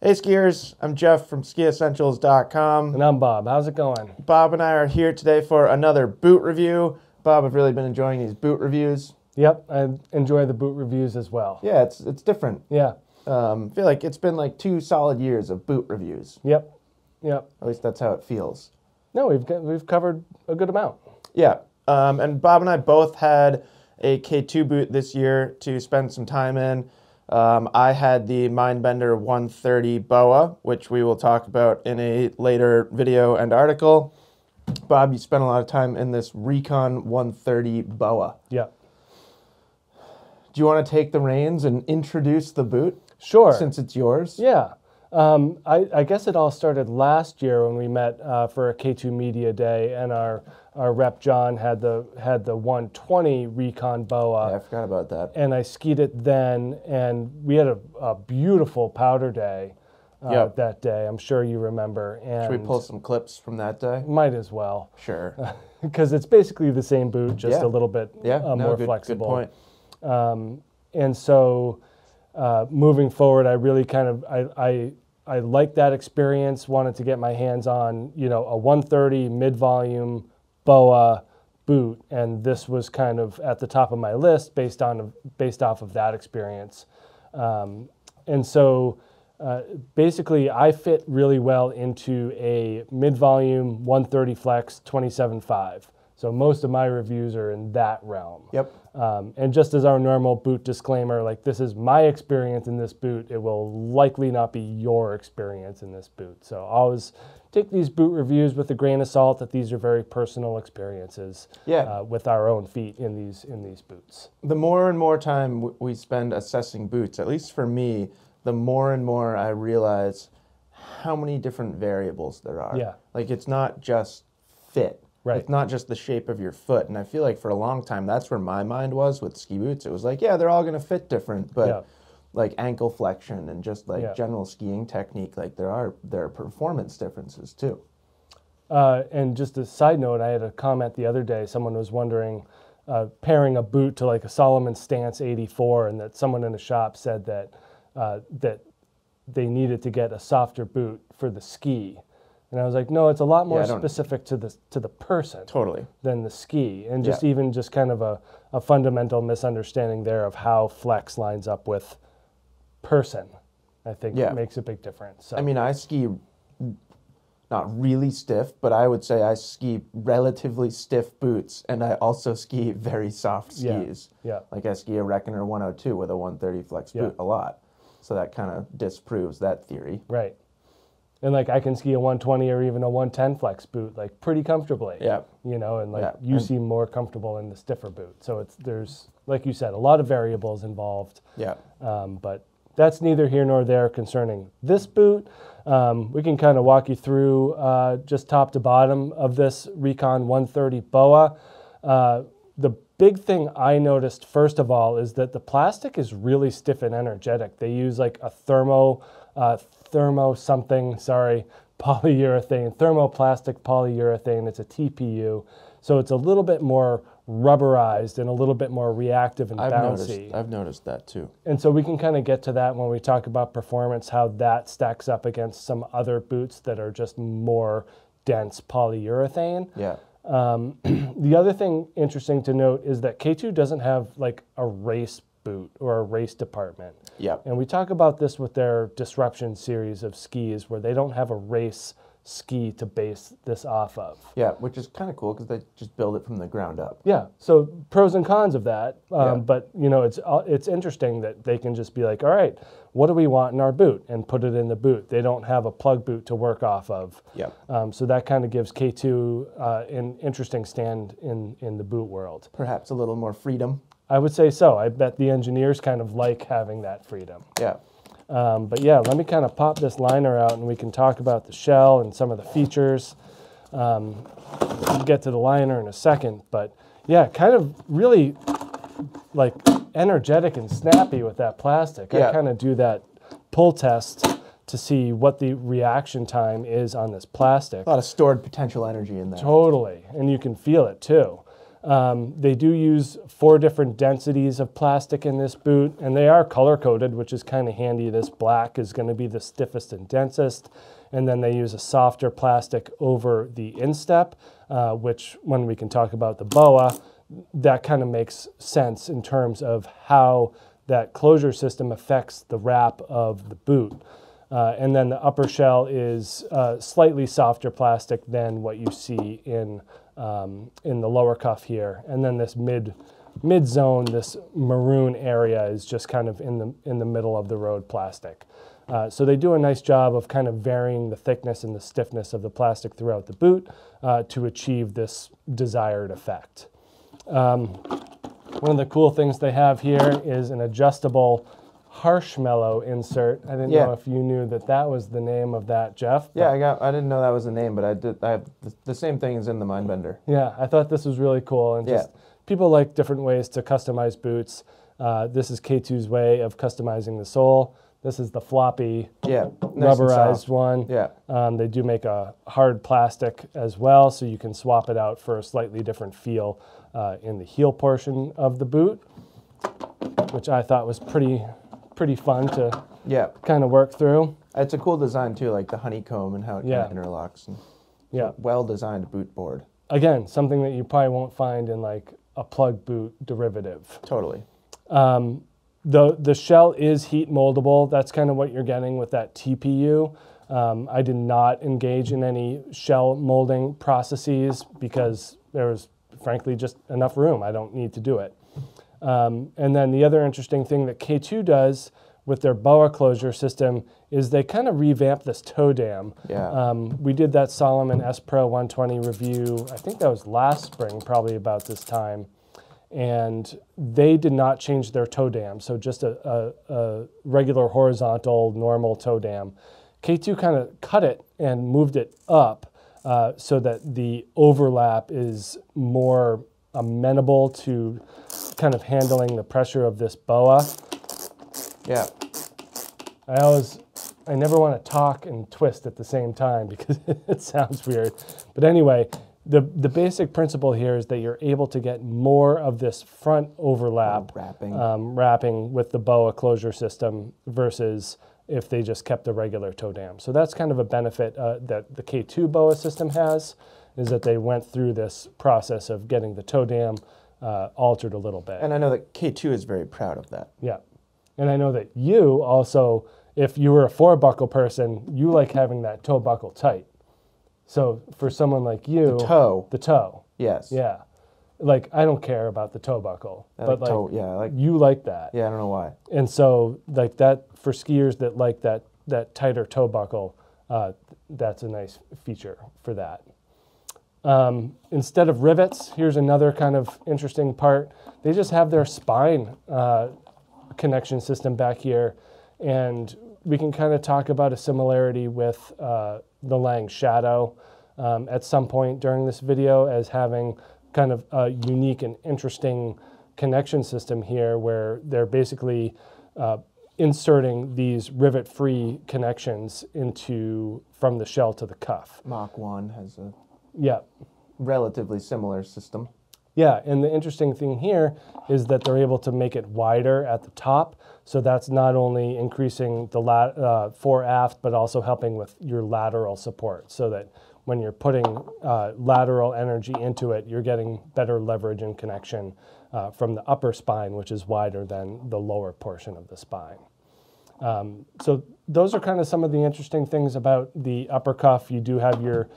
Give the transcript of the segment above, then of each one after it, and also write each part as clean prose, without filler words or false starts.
Hey skiers, I'm Jeff from Skiessentials.com. And I'm Bob. How's it going? Bob and I are here today for another boot review. Bob, I've really been enjoying these boot reviews. Yep, I enjoy the boot reviews as well. Yeah, it's different. Yeah. I feel like it's been like 2 solid years of boot reviews. Yep. At least that's how it feels. No, we've covered a good amount. Yeah, and Bob and I both had a K2 boot this year to spend some time in. I had the Mindbender 130 BOA, which we will talk about in a later video and article. Bob, you spent a lot of time in this Recon 130 BOA. Yeah. Do you want to take the reins and introduce the boot? Sure. Since it's yours? Yeah. I guess it all started last year when we met for a K2 Media Day, and our rep John had the 120 Recon BOA. Yeah, I forgot about that. And I skied it then, and we had a beautiful powder day that day. I'm sure you remember. And should we pull some clips from that day? Might as well. Sure. Because it's basically the same boot, just a little bit more flexible. Good point. And so moving forward, I really kind of I liked that experience. Wanted to get my hands on a 130 mid-volume BOA boot, and this was kind of at the top of my list based off of that experience. And so basically, I fit really well into a mid-volume 130 flex 27.5. So most of my reviews are in that realm. Yep. And just as our normal boot disclaimer, like, this is my experience in this boot, it will likely not be your experience in this boot. So always take these boot reviews with a grain of salt, that these are very personal experiences with our own feet in these boots. The more and more time we spend assessing boots, at least for me, the more and more I realize how many different variables there are. Yeah. Like, it's not just fit. Right. It's not just the shape of your foot. And I feel like for a long time, that's where my mind was with ski boots. It was like, yeah, they're all going to fit different, but like ankle flexion and just like general skiing technique, like there are performance differences too. And just a side note, I had a comment the other day. Someone was wondering, pairing a boot to like a Salomon Stance 84, and that someone in the shop said that that they needed to get a softer boot for the ski. And I was like, no, it's a lot more specific to the person than the ski. And just even just kind of a fundamental misunderstanding there of how flex lines up with person, I think makes a big difference. So. I mean, I ski not really stiff, but I would say I ski relatively stiff boots, and I also ski very soft skis. Yeah. Like I ski a Reckoner 102 with a 130 flex boot a lot. So that kind of disproves that theory. Right. And like I can ski a 120 or even a 110 flex boot like pretty comfortably. Yeah. And like you seem more comfortable in the stiffer boot. So there's, like you said, a lot of variables involved. Yeah. But that's neither here nor there concerning this boot. We can kind of walk you through just top to bottom of this Recon 130 BOA. The big thing I noticed, first of all, is that the plastic is really stiff and energetic. They use like a thermoplastic polyurethane. It's a TPU. So it's a little bit more rubberized and a little bit more reactive and bouncy. I've noticed that too. And so we can kind of get to that when we talk about performance, how that stacks up against some other boots that are just more dense polyurethane. Yeah. The other thing interesting to note is that K2 doesn't have like a race boot or a race department. Yeah. And we talk about this with their Disruption series of skis, where they don't have a race ski to base this off of. Yeah, which is kind of cool because they just build it from the ground up. Yeah, so pros and cons of that. But it's interesting that they can just be like, all right, what do we want in our boot, and put it in the boot. They don't have a plug boot to work off of. Yeah. So that kind of gives K2 an interesting stand in the boot world. Perhaps a little more freedom. I would say so. I bet the engineers kind of like having that freedom. Yeah. But yeah, let me kind of pop this liner out and we can talk about the shell and some of the features. We'll get to the liner in a second, but yeah, kind of really like energetic and snappy with that plastic. I kind of do that pull test to see what the reaction time is on this plastic. A lot of stored potential energy in there. Totally, and you can feel it too. They do use 4 different densities of plastic in this boot, and they are color-coded, which is kind of handy. This black is going to be the stiffest and densest, and then they use a softer plastic over the instep, which when we can talk about the BOA, that kind of makes sense in terms of how that closure system affects the wrap of the boot. And then the upper shell is slightly softer plastic than what you see in the lower cuff here. And then this mid zone, this maroon area is just kind of in the middle of the road plastic. So they do a nice job of kind of varying the thickness and the stiffness of the plastic throughout the boot to achieve this desired effect. One of the cool things they have here is an adjustable Harshmellow insert. I didn't know if you knew that was the name of that, Jeff. Yeah, I didn't know that was the name, but I have the same thing as in the Mindbender. Yeah, I thought this was really cool, and just people like different ways to customize boots. This is K2's way of customizing the sole. This is the floppy, rubberized one. Yeah. They do make a hard plastic as well, so you can swap it out for a slightly different feel in the heel portion of the boot, which I thought was pretty fun to kind of work through. It's a cool design too, like the honeycomb and how it kind of interlocks. And well-designed boot board. Again, something that you probably won't find in like a plug boot derivative. Totally. The shell is heat moldable. That's kind of what you're getting with that TPU. I did not engage in any shell molding processes because there was frankly just enough room. I don't need to do it. And then the other interesting thing that K2 does with their BOA closure system is they kind of revamp this toe dam. Yeah. We did that Solomon S Pro 120 review, I think that was last spring, probably about this time. And they did not change their toe dam, so just a regular horizontal, normal toe dam. K2 kind of cut it and moved it up so that the overlap is more amenable to kind of handling the pressure of this BOA. Yeah. I never want to talk and twist at the same time because it sounds weird. But anyway, the basic principle here is that you're able to get more of this front overlap wrapping with the BOA closure system versus if they just kept a regular toe dam. So that's kind of a benefit that the K2 BOA system has, is that they went through this process of getting the toe dam altered a little bit. And I know that K2 is very proud of that. Yeah. And I know that you also, if you were a 4-buckle person, you like having that toe buckle tight. So for someone like you, the toe. Yes. Yeah. Like I don't care about the toe buckle, but like toe, you like that. Yeah, I don't know why. And so like that for skiers that like that tighter toe buckle, that's a nice feature for that. Instead of rivets, here's another kind of interesting part. They just have their spine connection system back here, and we can kind of talk about a similarity with the Lang Shadow at some point during this video as having kind of a unique and interesting connection system here where they're basically inserting these rivet-free connections from the shell to the cuff. Mach 1 has a relatively similar system. Yeah, and the interesting thing here is that they're able to make it wider at the top, so that's not only increasing the fore aft, but also helping with your lateral support, so that when you're putting lateral energy into it, you're getting better leverage and connection from the upper spine, which is wider than the lower portion of the spine. So those are kind of some of the interesting things about the upper cuff. You do have your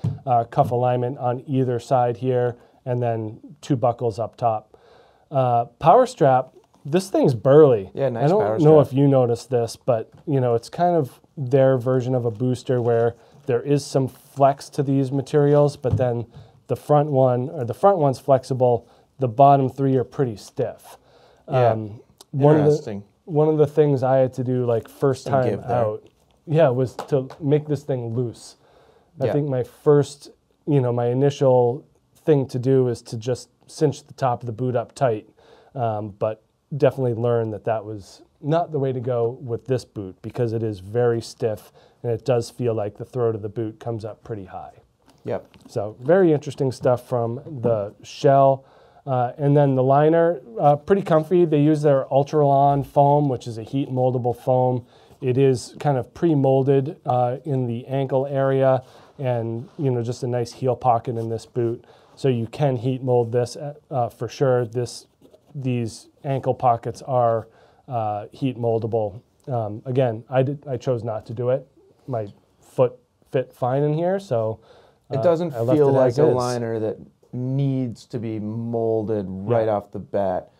cuff alignment on either side here, and then 2 buckles up top. Power strap, this thing's burly. Yeah, nice power strap. I don't know if you noticed this, but you know, it's kind of their version of a booster where there is some flex to these materials, but then the front one's flexible, the bottom 3 are pretty stiff. Interesting. One of the things I had to do like first time out, was to make this thing loose. I think my initial thing to do is to just cinch the top of the boot up tight, but definitely learned that was not the way to go with this boot because it is very stiff and it does feel like the throat of the boot comes up pretty high. Yep. So very interesting stuff from the shell. And then the liner, pretty comfy. They use their Ultralon foam, which is a heat moldable foam. It is kind of pre-molded in the ankle area, and just a nice heel pocket in this boot. So you can heat mold this for sure. These ankle pockets are heat moldable. Again, I chose not to do it. My foot fit fine in here, so it doesn't feel like a liner that needs to be molded right off the bat.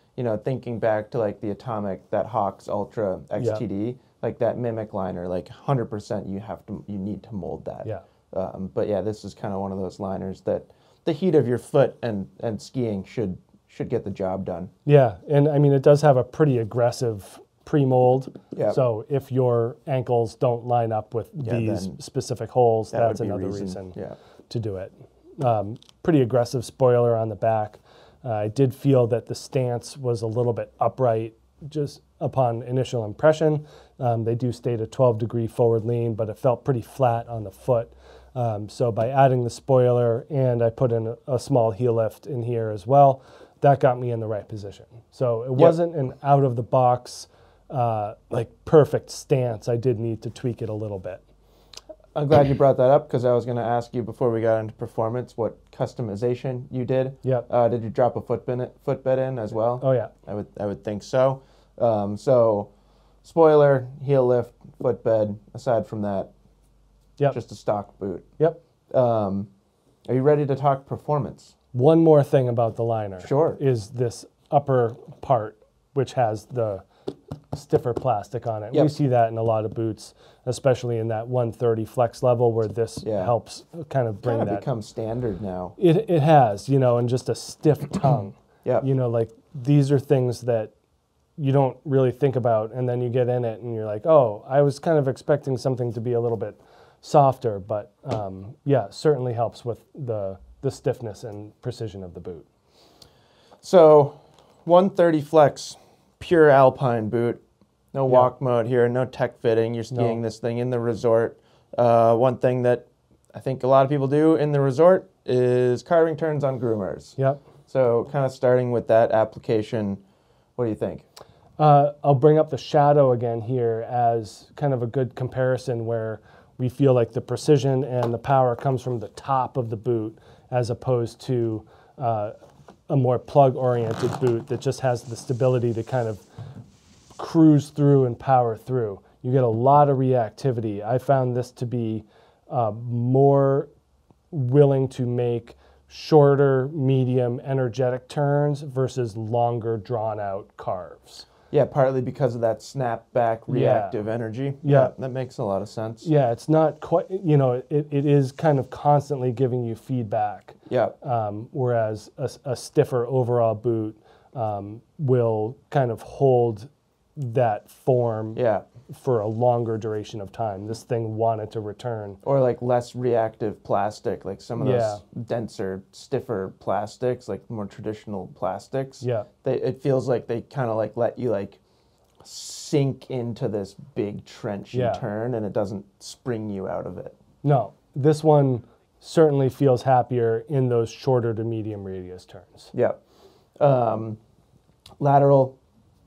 Thinking back to like the Atomic, that Hawx Ultra XTD, like that Mimic liner, like 100% you need to mold that. Yeah. But yeah, this is kind of one of those liners that the heat of your foot and skiing should get the job done. Yeah, and I mean it does have a pretty aggressive pre-mold. Yep. So if your ankles don't line up with these specific holes, that's another reason to do it. Pretty aggressive spoiler on the back. I did feel that the stance was a little bit upright just upon initial impression. They do state a 12-degree forward lean, but it felt pretty flat on the foot. So by adding the spoiler, and I put in a small heel lift in here as well, that got me in the right position. So it wasn't an out-of-the-box, like perfect stance. I did need to tweak it a little bit. I'm glad you brought that up, because I was going to ask you before we got into performance what customization you did. Yep. Did you drop a footbed in as well? Oh yeah. I would think so. So spoiler, heel lift, footbed. Aside from that, just a stock boot. Yep. Are you ready to talk performance? One more thing about the liner. Sure. Is this upper part, which has the stiffer plastic on it. Yep. We see that in a lot of boots, especially in that 130 flex level, where this helps kind of bring that. Become standard now. It has, and just a stiff tongue. Yeah. Like these are things that you don't really think about, and then you get in it and you're like, oh, I was kind of expecting something to be a little bit softer, but yeah, certainly helps with the stiffness and precision of the boot. So 130 flex, pure alpine boot, no walk mode here, no tech fitting. You're skiing this thing in the resort. One thing that I think a lot of people do in the resort is carving turns on groomers. Yep. So kind of starting with that application, what do you think? I'll bring up the shadow again here as kind of a good comparison, where we feel like the precision and the power comes from the top of the boot, as opposed to a more plug-oriented boot that just has the stability to kind of cruise through and power through. You get a lot of reactivity. I found this to be more willing to make shorter, medium, energetic turns versus longer, drawn-out carves. Yeah, partly because of that snap-back reactive energy. Yeah. That makes a lot of sense. Yeah, it's not quite, it is kind of constantly giving you feedback. Yeah. Whereas a stiffer overall boot will kind of hold that form for a longer duration of time. This thing wanted to return. Or like less reactive plastic, like some of those denser, stiffer plastics, like more traditional plastics. Yeah. It feels like they kind of like let you like sink into this big trench and turn, and it doesn't spring you out of it. No, this one certainly feels happier in those shorter to medium radius turns. Yeah. Lateral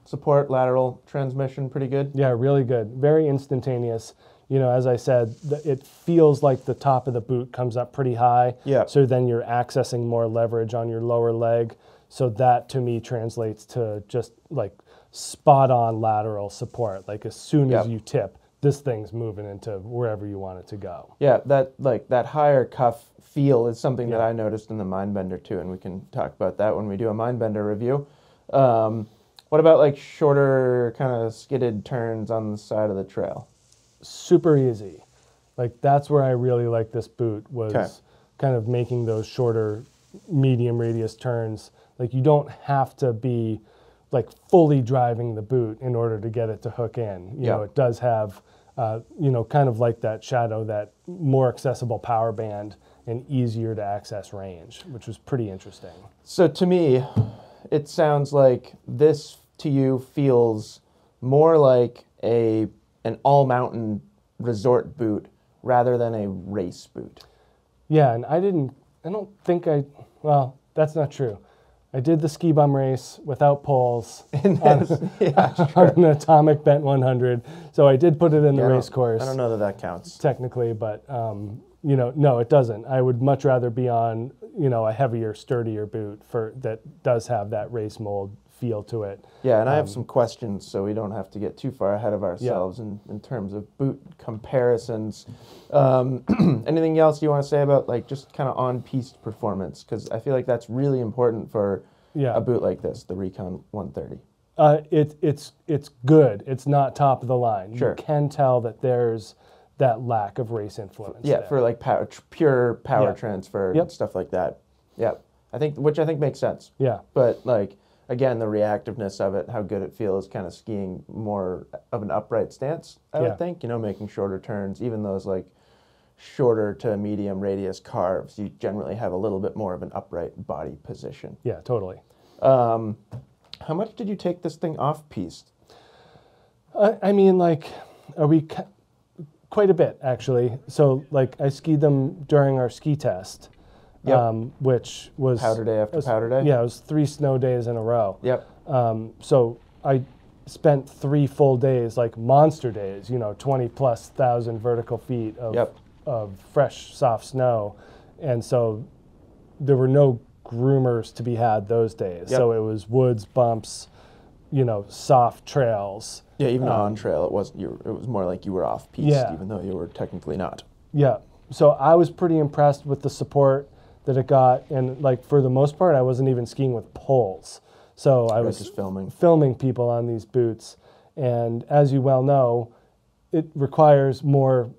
support, lateral transmission, pretty good. Yeah, really good. Very instantaneous. As I said, it feels like the top of the boot comes up pretty high. Yeah. So then you're accessing more leverage on your lower leg. So that to me translates to just like spot on lateral support. Like as soon as you tip, this thing's moving into wherever you want it to go. Yeah, that higher cuff feel is something that I noticed in the Mindbender too, and we can talk about that when we do a Mindbender review. What about like shorter kind of skidded turns on the side of the trail? Super easy. Like that's where I really like this boot, was kind of making those shorter medium radius turns. Like you don't have to be like fully driving the boot in order to get it to hook in. You know, it does have, kind of like that shadow, that more accessible power band and easier to access range, which was pretty interesting. So to me, it sounds like this to you feels more like an all-mountain resort boot rather than a race boot. Yeah, and well, that's not true. I did the ski bum race without poles Yeah, on an atomic bent 100. So I did put it in the race course. I don't know that counts. Technically, but you know, no, it doesn't. I would much rather be on, you know, a heavier, sturdier boot that does have that race mold feel to it. Yeah, and I have some questions, so we don't have to get too far ahead of ourselves in terms of boot comparisons. Anything else you want to say about like just kind of on-piste performance? Because I feel like that's really important for a boot like this, the Recon 130. It's good. It's not top of the line. Sure. You can tell that there's that lack of race influence. Yeah, there. for like pure power transfer and stuff like that. Yeah, which I think makes sense. Yeah. But like again, the reactiveness of it, how good it feels, kind of skiing more of an upright stance. I would think, you know, making shorter turns, even those like shorter to medium radius carves, you generally have a little bit more of an upright body position. Yeah, totally. How much did you take this thing off piste? I mean, like, quite a bit actually. So, like, I skied them during our ski test, which was powder day after powder day. Yeah, it was 3 snow days in a row. Yep. So I spent 3 full days, like monster days, you know, 20,000+ vertical feet of fresh, soft snow, and so there were no groomers to be had those days. So it was woods, bumps, you know, soft trails. Yeah, even on trail, it was more like you were off piste, even though you were technically not. Yeah, so I was pretty impressed with the support that it got, and like for the most part, I wasn't even skiing with poles. So I was just filming people on these boots, and as you well know, it requires more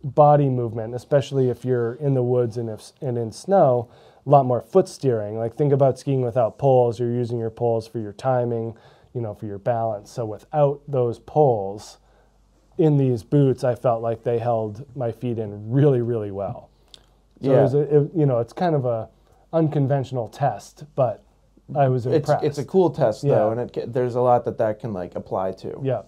body movement, especially if you're in the woods and in snow. A lot more foot steering. Like, think about skiing without poles. You're using your poles for your timing, you know, for your balance. So without those poles in these boots, I felt like they held my feet in really, really well. So it was you know, it's kind of a unconventional test, but I was impressed. It's a cool test though, and there's a lot that can like apply to. Yeah.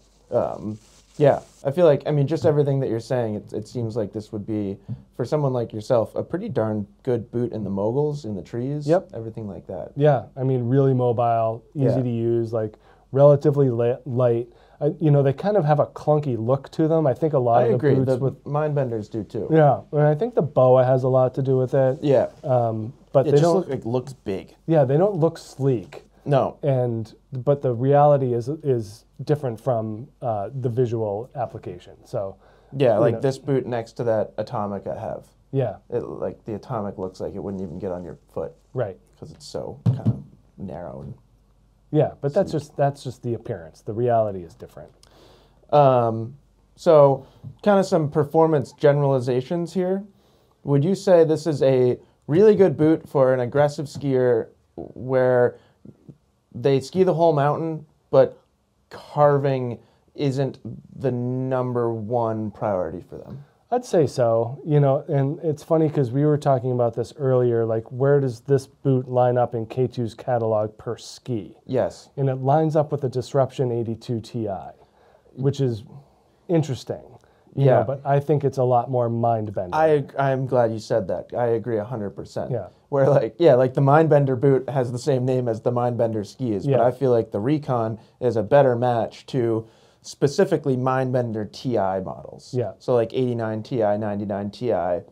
Yeah, I feel like, I mean, just everything that you're saying, it seems like this would be, for someone like yourself, a pretty darn good boot in the moguls, in the trees, everything like that. Yeah, I mean, really mobile, easy to use, like relatively light. You know, they kind of have a clunky look to them. I think a lot of the boots with Mindbenders do too. Yeah, and I think the BOA has a lot to do with it. Yeah. But they don't looks big. Yeah, they don't look sleek. No. But the reality is different from the visual application. So yeah, like this boot next to that Atomic I have. Yeah. Like the Atomic looks like it wouldn't even get on your foot. Right. Because it's so kind of narrow. And yeah, but that's just the appearance. The reality is different. So kind of some performance generalizations here. Would you say this is a really good boot for an aggressive skier where they ski the whole mountain, but carving isn't the #1 priority for them? I'd say so. You know, and it's funny because we were talking about this earlier, like where does this boot line up in K2's catalog per ski? Yes. And it lines up with the Disruption 82 Ti, which is interesting. You know, but I think it's a lot more mind-bending. I'm glad you said that. I agree 100%. Yeah. Where like the Mindbender boot has the same name as the Mindbender skis, but I feel like the Recon is a better match to specifically Mindbender TI models. Yeah. So like 89 Ti, 99 Ti. I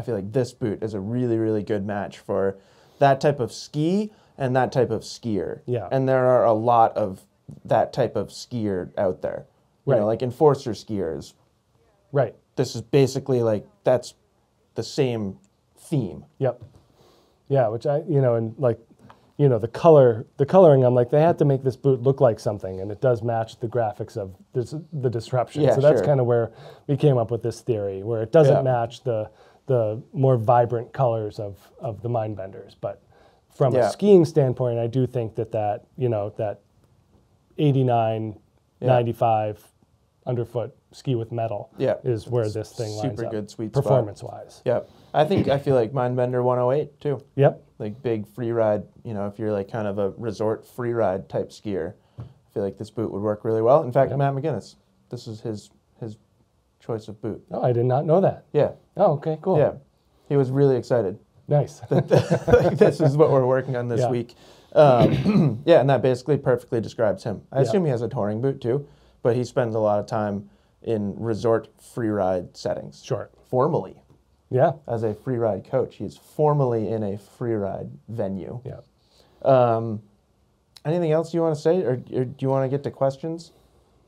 feel like this boot is a really, really good match for that type of ski and that type of skier. Yeah. And there are a lot of that type of skier out there. You know, like enforcer skiers. Right. This is basically like, that's the same theme. Yep. Yeah, which and like, you know, the coloring, I'm like, they had to make this boot look like something, and it does match the graphics of the Disruption. Yeah, so that's kind of where we came up with this theory, where it doesn't match the more vibrant colors of the Mindbenders. But from a skiing standpoint, I do think that 89, 95 underfoot ski with metal is where this thing lines up. Super good sweet spot. Performance-wise. Yep. I feel like Mindbender 108 too. Yep. Like big free ride, you know, if you're like kind of a resort free ride type skier, I feel like this boot would work really well. In fact, Matt McGinnis, this is his choice of boot. Oh, I did not know that. Yeah. Oh, okay, cool. Yeah. He was really excited. Nice. Like, this is what we're working on this week. Yeah, and that basically perfectly describes him. I assume he has a touring boot too, but he spends a lot of time in resort freeride settings. Sure. Formally. Yeah. As a freeride coach, he's formally in a freeride venue. Yeah. Anything else you want to say, or do you want to get to questions?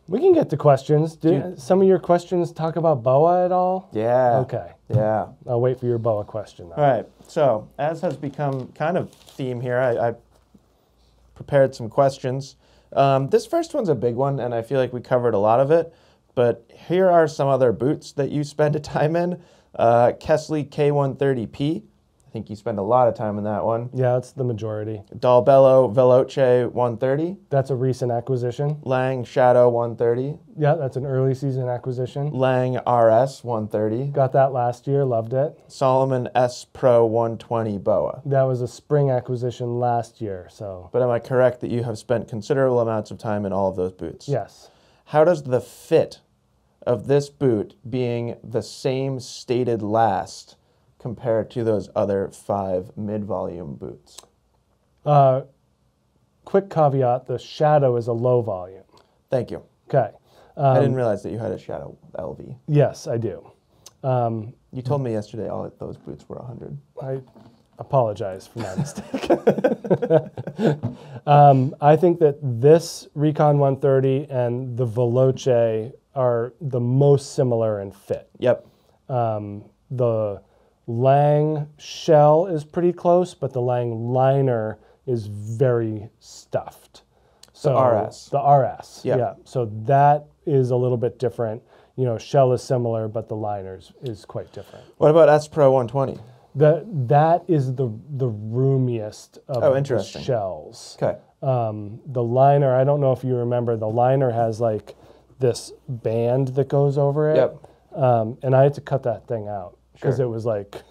We can get to questions. Do some of your questions talk about BOA at all? Yeah. Okay. Yeah. I'll wait for your BOA question. All right. So, as has become kind of theme here, I prepared some questions. This first one's a big one, and I feel like we covered a lot of it. But here are some other boots that you spend a time in. Kesley K130P. I think you spend a lot of time in that one. Yeah, that's the majority. Dalbello Veloce 130. That's a recent acquisition. Lang Shadow 130. Yeah, that's an early season acquisition. Lang RS 130. Got that last year, loved it. Solomon S Pro 120 BOA. That was a spring acquisition last year, so. But am I correct that you have spent considerable amounts of time in all of those boots? Yes. How does the fit of this boot being the same stated last compared to those other 5 mid-volume boots? Quick caveat, the Shadow is a low volume. Thank you. Okay. I didn't realize that you had a Shadow LV. Yes, I do. You told me yesterday all those boots were 100. I apologize for my mistake. I think that this Recon 130 and the Veloce are the most similar in fit. Yep. The Lang shell is pretty close, but the Lang liner is very stuffed. So the RS. The RS, Yep. yeah. So that is a little bit different. You know, shell is similar, but the liners is quite different. What about S Pro 120? That is the roomiest of the shells. Okay. The liner, I don't know if you remember, the liner has like this band that goes over it. Yep. And I had to cut that thing out because it was like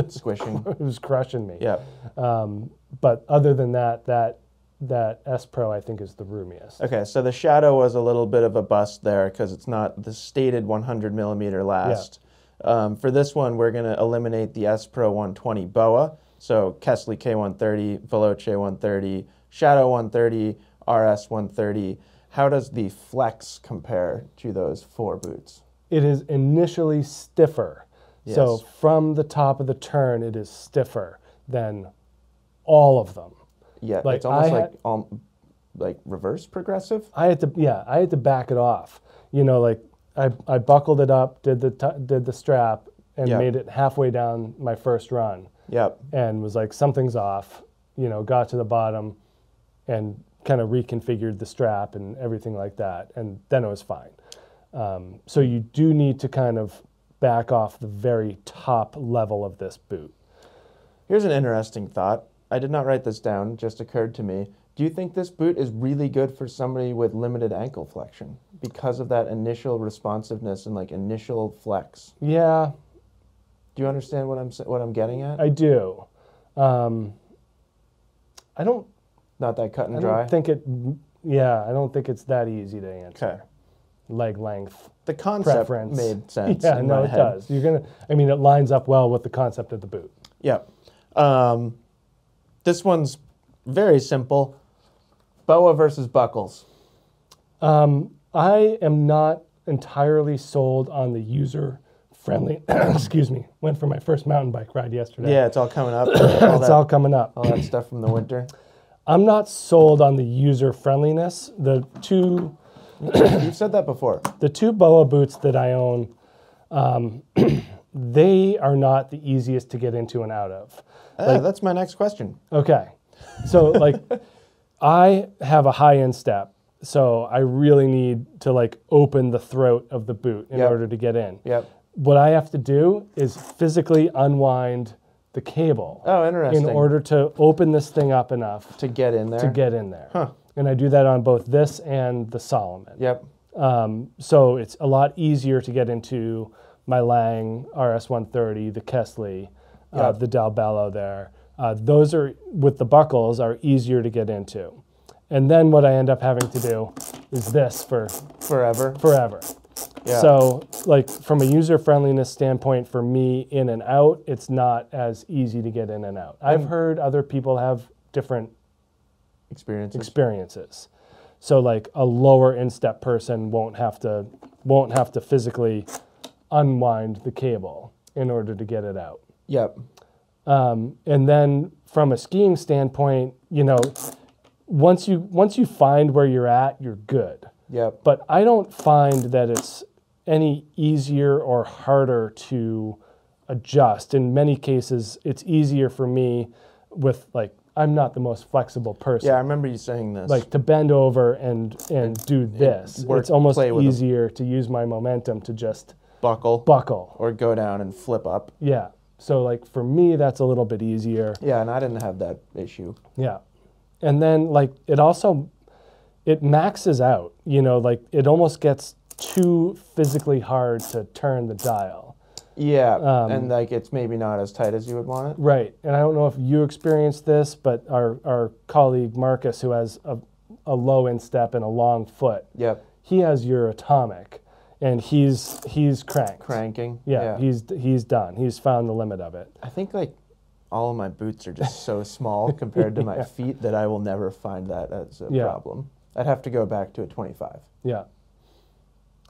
Squishing. it was crushing me. Yep. But other than that S Pro I think is the roomiest. Okay, so the Shadow was a little bit of a bust there because it's not the stated 100 millimeter last. For this one, we're going to eliminate the S Pro 120 BOA. So Kesley K130, Veloce 130, Shadow 130, RS 130. How does the flex compare to those 4 boots? It is initially stiffer. Yes. So from the top of the turn, it is stiffer than all of them. Yeah, Like, it's almost like reverse progressive. I had to back it off. You know, like I buckled it up, did the strap, and made it halfway down my first run. Yep. And was like, something's off. You know, got to the bottom, and kind of reconfigured the strap and everything like that, and then it was fine. So you do need to kind of back off the very top level of this boot. Here's an interesting thought. I did not write this down, it just occurred to me. Do you think this boot is really good for somebody with limited ankle flexion because of that initial responsiveness and like initial flex? Yeah. Do you understand what I'm getting at? I do. I don't. Not that cut and I dry? don't think it. Yeah, I don't think it's that easy to answer. Okay. Leg length. The concept preference. made sense. Yeah, in no, my it head. does. It lines up well with the concept of the boot. Yep. This one's very simple. BOA versus buckles. I am not entirely sold on the user-friendly. Excuse me. Went for my first mountain bike ride yesterday. Yeah, it's all coming up. It's all coming up. All that stuff from the winter. I'm not sold on the user-friendliness. The two You've said that before. The 2 BOA boots that I own, they are not the easiest to get into and out of. That's my next question. Okay. So like I have a high instep, so I really need to like open the throat of the boot in order to get in. Yep. What I have to do is physically unwind the cable. Oh, interesting. In order to open this thing up enough to get in there. to get in there. Huh. And I do that on both this and the Solomon. Yep. So it's a lot easier to get into my Lang RS130, the Kesley, the Dalbello there. Those are, with the buckles, are easier to get into. And then what I end up having to do is this for forever. Yeah. So like from a user friendliness standpoint for me in and out, it's not as easy to get in and out. I've heard other people have different experiences. So like a lower instep person won't have to physically unwind the cable in order to get it out. Yep. And then from a skiing standpoint, you know, once you find where you're at, you're good. Yep. But I don't find that it's any easier or harder to adjust. In many cases, it's easier for me with like, I'm not the most flexible person. Yeah, I remember you saying this. Like to bend over and do this. It's almost easier to use my momentum to just buckle. Or go down and flip up. Yeah. So like for me, that's a little bit easier. Yeah, and I didn't have that issue. Yeah. And then like it maxes out, you know, like it almost gets too physically hard to turn the dial. Yeah, and like it's maybe not as tight as you would want it. Right. And I don't know if you experienced this, but our colleague Marcus, who has a low instep and a long foot, yep, he has your atomic, and he's cranking. Yeah, he's done. He's found the limit of it. I think like all of my boots are just so small compared to my feet that I will never find that as a problem. I'd have to go back to a 25. Yeah.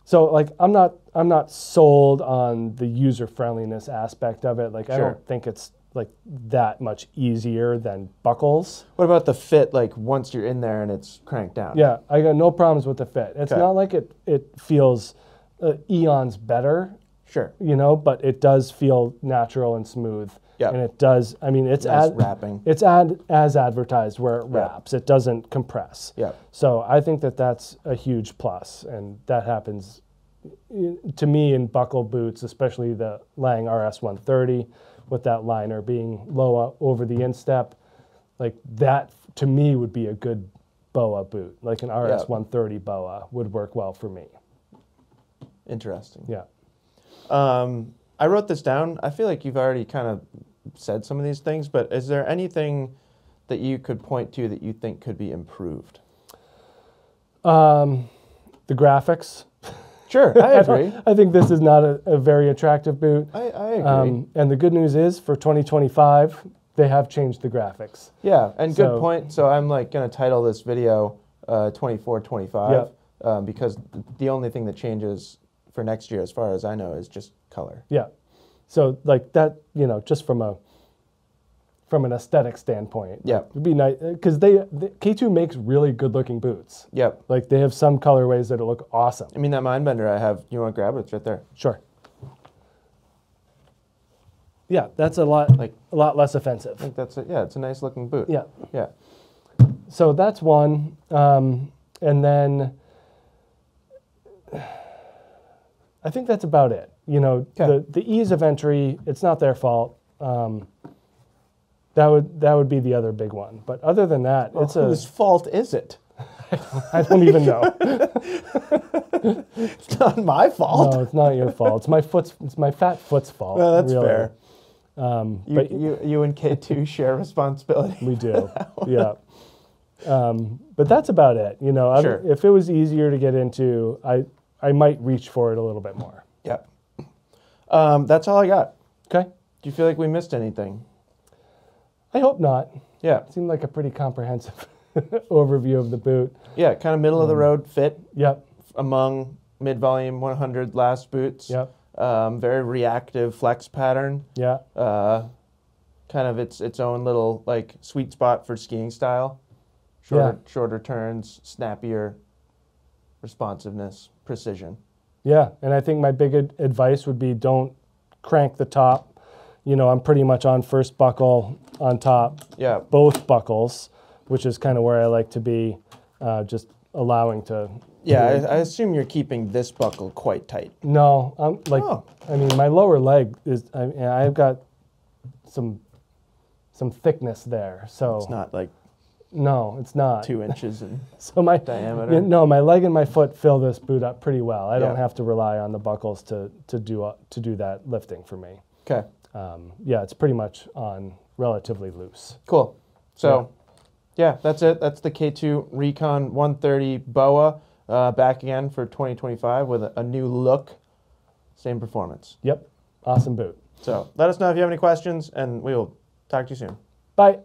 So like I'm not sold on the user friendliness aspect of it. Like I don't think it's like that much easier than buckles. What about the fit? Like once you're in there and it's cranked down. Yeah, I got no problems with the fit. It's not like it feels eons better. Sure. You know, but it does feel natural and smooth. Yeah. And it does. I mean, it's wrapping. It's as advertised where it wraps. It doesn't compress. Yeah. So I think that's a huge plus, and that happens to me in buckle boots, especially the Lang RS 130, with that liner being low over the instep. Like that to me would be a good BOA boot. Like an RS 130 BOA would work well for me. Interesting. Yeah. I wrote this down. I feel like you've already kind of said some of these things, but is there anything that you could point to that you think could be improved? The graphics. Sure, I agree. I think this is not a very attractive boot. I agree. And the good news is for 2025, they have changed the graphics. Yeah, and good point. So I'm like going to title this video 24-25 because the only thing that changes for next year, as far as I know, is just color. Yeah. So like that, you know, just from an aesthetic standpoint, it'd be nice because K2 makes really good looking boots. Yep. Like they have some colorways that look awesome. I mean that Mindbender I have. You want to grab it? It's right there. Sure. Yeah, that's a lot less offensive. I think that's it. Yeah, it's a nice looking boot. Yeah. Yeah. So that's one, and then I think that's about it. You know, the ease of entry, it's not their fault. That would be the other big one. But other than that, well, whose fault is it? I don't even know. It's not my fault. No, it's not your fault. It's my fat foot's fault. Well, that's really. fair. But you and K2 share responsibility. We do. Yeah. But that's about it. You know, if it was easier to get into, I might reach for it a little bit more. Yep. That's all I got. Okay. Do you feel like we missed anything? I hope not. Yeah. It seemed like a pretty comprehensive overview of the boot. Yeah, kind of middle of the road fit. Yep. Among mid-volume 100 last boots. Yep. Very reactive flex pattern. Yeah. Kind of its own little like sweet spot for skiing style. Shorter turns, snappier responsiveness, precision. Yeah, and I think my big advice would be don't crank the top. You know, I'm pretty much on first buckle on top. Yeah. Both buckles, which is kind of where I like to be, just allowing to. Yeah, I assume you're keeping this buckle quite tight. No, I mean, my lower leg is. I've got some thickness there, so it's not like. No, it's not. 2 inches in so my diameter. No, my leg and my foot fill this boot up pretty well. I don't have to rely on the buckles to do that lifting for me. Okay. Yeah, it's pretty much on relatively loose. Cool. So, yeah, that's it. That's the K2 Recon 130 BOA. back again for 2025 with a new look, same performance. Yep. Awesome boot. So let us know if you have any questions, and we will talk to you soon. Bye.